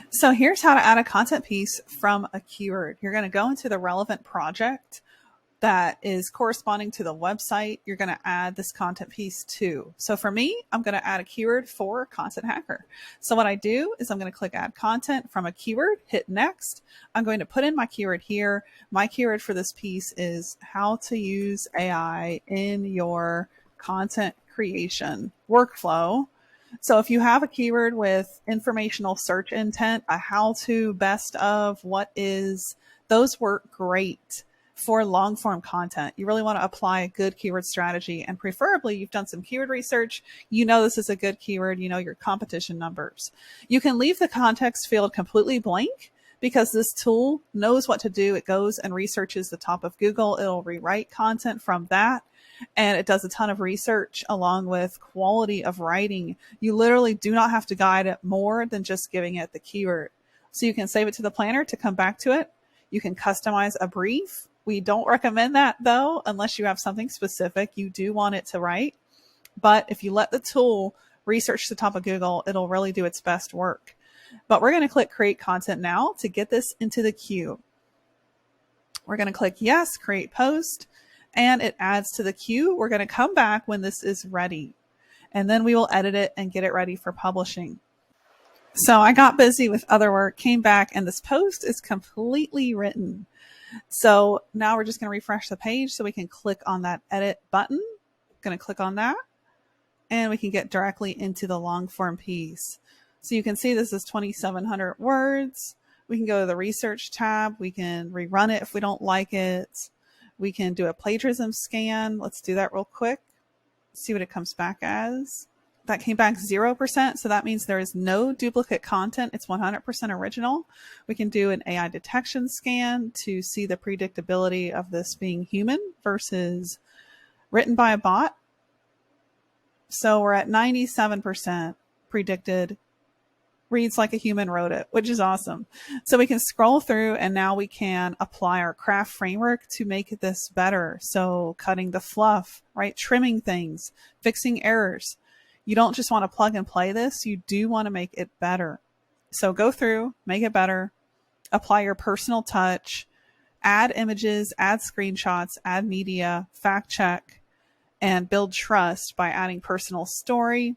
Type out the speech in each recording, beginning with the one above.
So here's how to add a content piece from a keyword. You're going to go into the relevant project that is corresponding to the website you're going to add this content piece to. So for me, I'm going to add a keyword for Content Hacker. So what I do is I'm going to click add content from a keyword, hit next. I'm going to put in my keyword here. My keyword for this piece is how to use AI in your content creation workflow. So if you have a keyword with informational search intent, a how to, best of, what is, those work great for long form content. You really want to apply a good keyword strategy, and preferably you've done some keyword research. You know this is a good keyword. You know your competition numbers. You can leave the context field completely blank because this tool knows what to do. It goes and researches the top of Google. It'll rewrite content from that. And it does a ton of research along with quality of writing. You literally do not have to guide it more than just giving it the keyword. So you can save it to the planner to come back to it. You can customize a brief. We don't recommend that though, unless you have something specific you do want it to write. But if you let the tool research the top of Google, it'll really do its best work. But we're going to click create content now to get this into the queue. We're going to click yes, create post, and it adds to the queue. We're going to come back when this is ready, and then we will edit it and get it ready for publishing. So I got busy with other work, came back, and this post is completely written. So now we're just going to refresh the page so we can click on that edit button. Going to click on that, and we can get directly into the long form piece. So you can see this is 2,700 words. We can go to the research tab. We can rerun it if we don't like it. We can do a plagiarism scan. Let's do that real quick. See what it comes back as. That came back 0%. So that means there is no duplicate content. It's 100% original. We can do an AI detection scan to see the predictability of this being human versus written by a bot. So we're at 97% predicted reads like a human wrote it, which is awesome. So we can scroll through, and now we can apply our craft framework to make this better. So cutting the fluff, right? Trimming things, fixing errors. You don't just want to plug and play this. You do want to make it better. So go through, make it better, apply your personal touch, add images, add screenshots, add media, fact check, and build trust by adding personal story,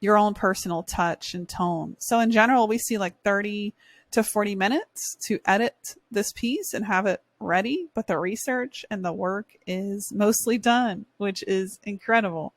your own personal touch and tone. So in general, we see like 30 to 40 minutes to edit this piece and have it ready, but the research and the work is mostly done, which is incredible.